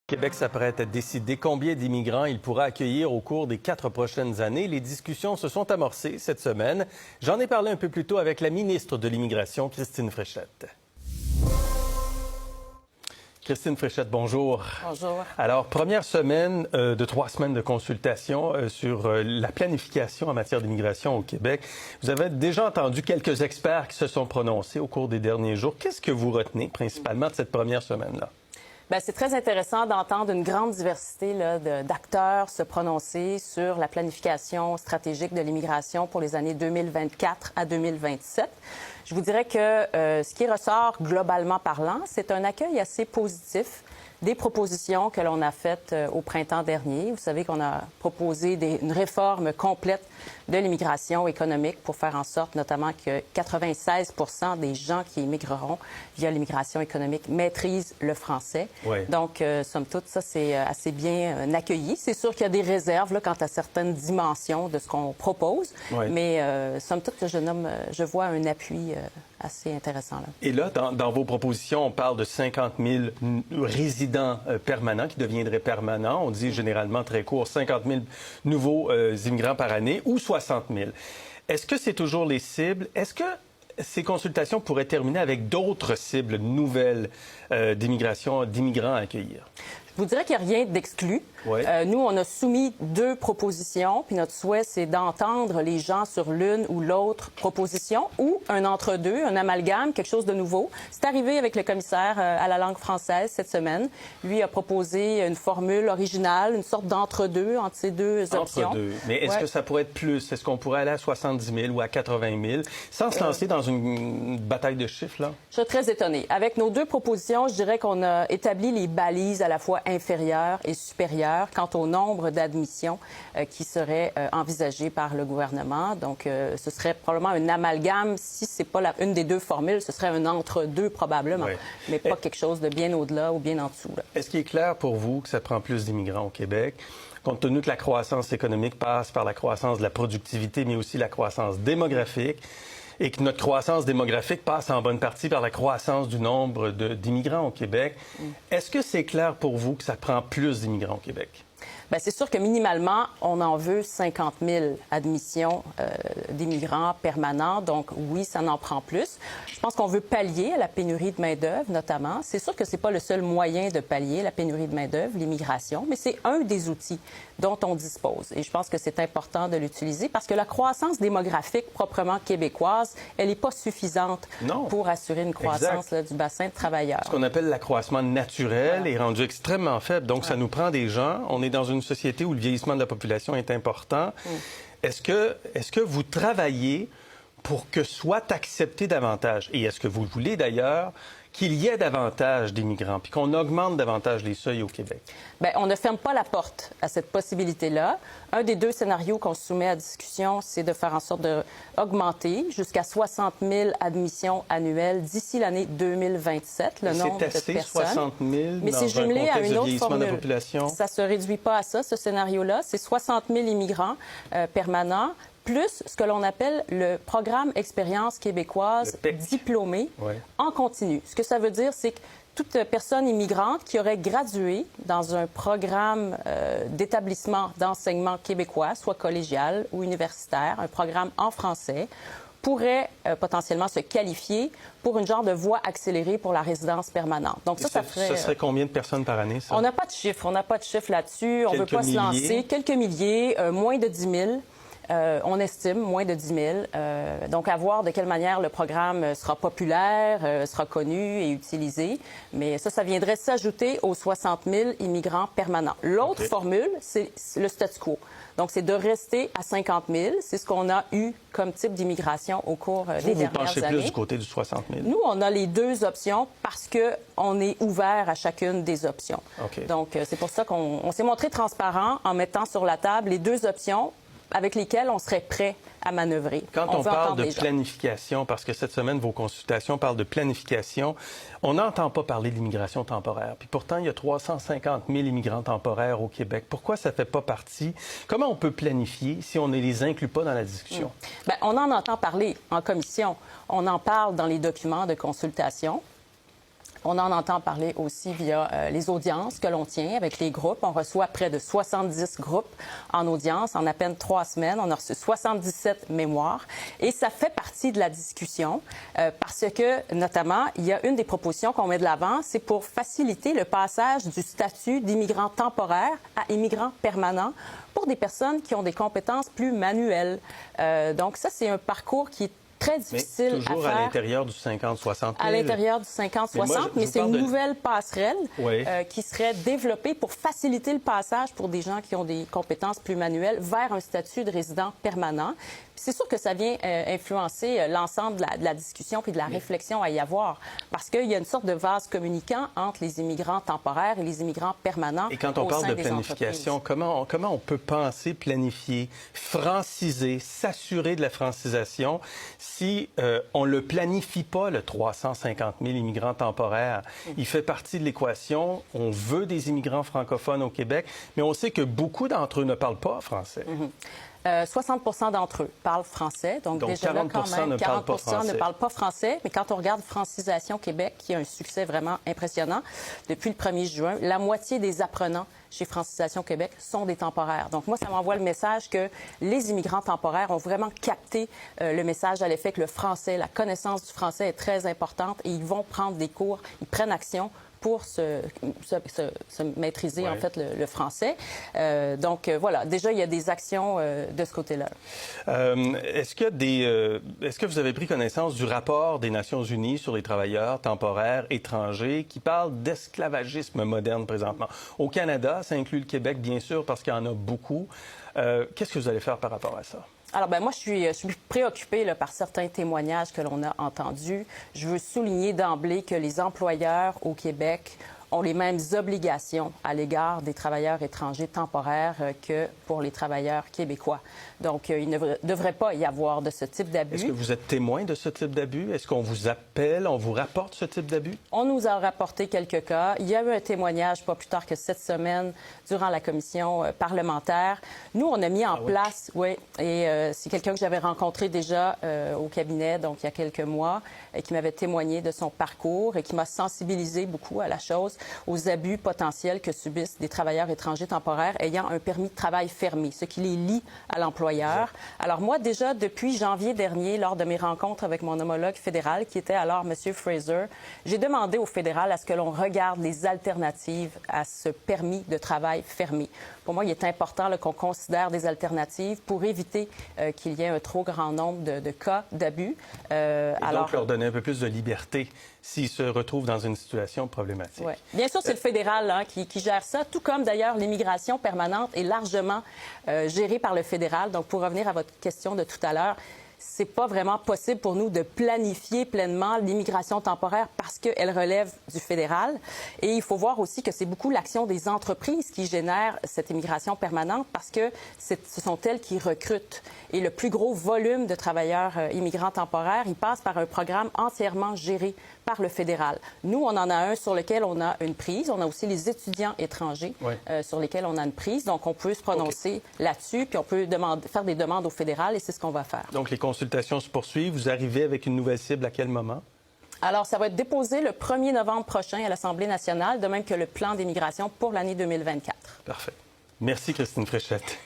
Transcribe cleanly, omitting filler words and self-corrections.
Québec s'apprête à décider combien d'immigrants il pourra accueillir au cours des 4 prochaines années. Les discussions se sont amorcées cette semaine. J'en ai parlé un peu plus tôt avec la ministre de l'Immigration, Christine Fréchette. Christine Fréchette, bonjour. Bonjour. Alors, première semaine de 3 semaines de consultation sur la planification en matière d'immigration au Québec. Vous avez déjà entendu quelques experts qui se sont prononcés au cours des derniers jours. Qu'est-ce que vous retenez principalement de cette première semaine-là? Bien, c'est très intéressant d'entendre une grande diversité d'acteurs se prononcer sur la planification stratégique de l'immigration pour les années 2024 à 2027. Je vous dirais que ce qui ressort globalement parlant, c'est un accueil assez positif des propositions que l'on a faites au printemps dernier. Vous savez qu'on a proposé une réforme complète de l'immigration économique pour faire en sorte notamment que 96 % des gens qui immigreront via l'immigration économique maîtrisent le français. Oui. Donc, somme toute, ça, c'est assez bien accueilli. C'est sûr qu'il y a des réserves là, quant à certaines dimensions de ce qu'on propose, oui. Mais somme toute, je vois un appui assez intéressant. Là. Et là, dans vos propositions, on parle de 50 000 résidents permanents qui deviendraient permanents. On dit généralement très court, 50 000 nouveaux immigrants par année ou 60 000. Est-ce que c'est toujours les cibles? Est-ce que ces consultations pourraient terminer avec d'autres cibles nouvelles d'immigration, d'immigrants à accueillir? Je vous dirais qu'il n'y a rien d'exclu. Oui. Nous, on a soumis 2 propositions, puis notre souhait, c'est d'entendre les gens sur l'une ou l'autre proposition ou un entre-deux, un amalgame, quelque chose de nouveau. C'est arrivé avec le commissaire à la langue française cette semaine. Lui a proposé une formule originale, une sorte d'entre-deux entre ces 2 options. Entre-deux. Mais est-ce que ça pourrait être plus? Est-ce qu'on pourrait aller à 70 000 ou à 80 000 sans se lancer dans une bataille de chiffres, là? Je suis très étonnée. Avec nos 2 propositions, je dirais qu'on a établi les balises à la fois inférieures et supérieures quant au nombre d'admissions qui seraient envisagées par le gouvernement. Donc, ce serait probablement un amalgame. Si ce n'est pas une des 2 formules, ce serait un entre-deux probablement, oui. Mais pas quelque chose de bien au-delà ou bien en dessous. Là. Est-ce qu'il est clair pour vous que ça prend plus d'immigrants au Québec, compte tenu que la croissance économique passe par la croissance de la productivité, mais aussi la croissance démographique, et que notre croissance démographique passe en bonne partie par la croissance du nombre d'immigrants au Québec? Est-ce que c'est clair pour vous que ça prend plus d'immigrants au Québec? Bien, c'est sûr que minimalement, on en veut 50 000 admissions d'immigrants permanents. Donc, oui, ça en prend plus. Je pense qu'on veut pallier à la pénurie de main-d'œuvre, notamment. C'est sûr que ce n'est pas le seul moyen de pallier la pénurie de main-d'œuvre, l'immigration, mais c'est un des outils dont on dispose. Et je pense que c'est important de l'utiliser parce que la croissance démographique proprement québécoise, elle n'est pas suffisante pour assurer une croissance là, du bassin de travailleurs. Ce qu'on appelle l'accroissement naturel est rendu extrêmement faible. Donc, ça nous prend des gens. On est dans une société où le vieillissement de la population est important. Est-ce que vous travaillez pour que soit accepté davantage? Et est-ce que vous voulez d'ailleurs qu'il y ait davantage d'immigrants puis qu'on augmente davantage les seuils au Québec? Bien, on ne ferme pas la porte à cette possibilité-là. Un des 2 scénarios qu'on soumet à discussion, c'est de faire en sorte d'augmenter jusqu'à 60 000 admissions annuelles d'ici l'année 2027, le nombre de personnes. 60 000 mais c'est jumelé à une autre formule. Ça ne se réduit pas à ça, ce scénario-là. C'est 60 000 immigrants permanents, plus ce que l'on appelle le programme Expérience québécoise diplômée en continu. Ce que ça veut dire, c'est que toute personne immigrante qui aurait gradué dans un programme d'établissement d'enseignement québécois, soit collégial ou universitaire, un programme en français, pourrait potentiellement se qualifier pour une genre de voie accélérée pour la résidence permanente. Donc ça ferait... Ce serait combien de personnes par année, ça? On n'a pas de chiffre. On n'a pas de chiffre là-dessus. On ne veut pas se lancer. Quelques milliers, moins de 10 000. On estime moins de 10 000. Donc, à voir de quelle manière le programme sera populaire, sera connu et utilisé. Mais ça viendrait s'ajouter aux 60 000 immigrants permanents. L'autre formule, c'est le statu quo. Donc, c'est de rester à 50 000. C'est ce qu'on a eu comme type d'immigration au cours des dernières années. Vous penchez plus du côté du 60 000? Nous, on a les 2 options parce qu'on est ouvert à chacune des options. Donc, c'est pour ça qu'on s'est montré transparent en mettant sur la table les 2 options avec lesquels on serait prêt à manœuvrer. Quand on parle de planification, parce que cette semaine, vos consultations parlent de planification, on n'entend pas parler d'immigration temporaire. Puis pourtant, il y a 350 000 immigrants temporaires au Québec. Pourquoi ça ne fait pas partie? Comment on peut planifier si on ne les inclut pas dans la discussion? Bien, on en entend parler en commission. On en parle dans les documents de consultation. On en entend parler aussi via les audiences que l'on tient avec les groupes. On reçoit près de 70 groupes en audience. En à peine 3 semaines, on a reçu 77 mémoires. Et ça fait partie de la discussion parce que, notamment, il y a une des propositions qu'on met de l'avant, c'est pour faciliter le passage du statut d'immigrant temporaire à immigrant permanent pour des personnes qui ont des compétences plus manuelles. Donc ça, c'est un parcours qui est très difficile mais toujours à faire. À l'intérieur du 50-60 000. À l'intérieur du 50-60, mais c'est une nouvelle passerelle qui serait développée pour faciliter le passage pour des gens qui ont des compétences plus manuelles vers un statut de résident permanent. C'est sûr que ça vient influencer l'ensemble de la discussion puis de la réflexion à y avoir, parce qu'il y a une sorte de vase communicant entre les immigrants temporaires et les immigrants permanents. Et quand on parle de planification, comment on peut penser, planifier, franciser, s'assurer de la francisation si on ne le planifie pas, le 350 000 immigrants temporaires? Il fait partie de l'équation. On veut des immigrants francophones au Québec, mais on sait que beaucoup d'entre eux ne parlent pas français. 60 d'entre eux parlent français. Donc déjà 40 là, quand même, 40 ne parlent pas français. Mais quand on regarde Francisation Québec, qui a un succès vraiment impressionnant, depuis le 1er juin, la moitié des apprenants chez Francisation Québec sont des temporaires. Donc moi, ça m'envoie le message que les immigrants temporaires ont vraiment capté le message à l'effet que le français, la connaissance du français est très importante et ils vont prendre des cours, ils prennent action pour se maîtriser, en fait, le français. Donc, voilà. Déjà, il y a des actions de ce côté-là. Est-ce que vous avez pris connaissance du rapport des Nations unies sur les travailleurs temporaires étrangers qui parle d'esclavagisme moderne présentement? Au Canada, ça inclut le Québec, bien sûr, parce qu'il y en a beaucoup. Qu'est-ce que vous allez faire par rapport à ça? Alors, moi, je suis préoccupée par certains témoignages que l'on a entendus. Je veux souligner d'emblée que les employeurs au Québec ont les mêmes obligations à l'égard des travailleurs étrangers temporaires que pour les travailleurs québécois. Donc, il ne devrait pas y avoir de ce type d'abus. Est-ce que vous êtes témoin de ce type d'abus? Est-ce qu'on vous appelle, on vous rapporte ce type d'abus? On nous a rapporté quelques cas. Il y a eu un témoignage pas plus tard que cette semaine durant la commission parlementaire. Nous, on a mis en place, et c'est quelqu'un que j'avais rencontré déjà au cabinet, donc il y a quelques mois, et qui m'avait témoigné de son parcours et qui m'a sensibilisé beaucoup à la chose, aux abus potentiels que subissent des travailleurs étrangers temporaires ayant un permis de travail fermé, ce qui les lie à l'employeur. Alors moi, déjà, depuis janvier dernier, lors de mes rencontres avec mon homologue fédéral, qui était alors M. Fraser, j'ai demandé au fédéral à ce que l'on regarde les alternatives à ce permis de travail fermé. Pour moi, il est important qu'on considère des alternatives pour éviter qu'il y ait un trop grand nombre de cas d'abus. Donc, leur donner un peu plus de liberté s'ils se retrouvent dans une situation problématique. Ouais. Bien sûr, c'est le fédéral qui gère ça, tout comme d'ailleurs l'immigration permanente est largement gérée par le fédéral. Donc, pour revenir à votre question de tout à l'heure, c'est pas vraiment possible pour nous de planifier pleinement l'immigration temporaire parce qu'elle relève du fédéral. Et il faut voir aussi que c'est beaucoup l'action des entreprises qui génèrent cette immigration permanente parce que ce sont elles qui recrutent. Et le plus gros volume de travailleurs immigrants temporaires, il passe par un programme entièrement géré par le fédéral. Nous, on en a un sur lequel on a une prise. On a aussi les étudiants étrangers sur lesquels on a une prise. Donc, on peut se prononcer là-dessus, puis on peut faire des demandes au fédéral et c'est ce qu'on va faire. Donc, les consultations se poursuivent. Vous arrivez avec une nouvelle cible à quel moment? Alors, ça va être déposé le 1er novembre prochain à l'Assemblée nationale, de même que le plan d'immigration pour l'année 2024. Parfait. Merci, Christine Fréchette.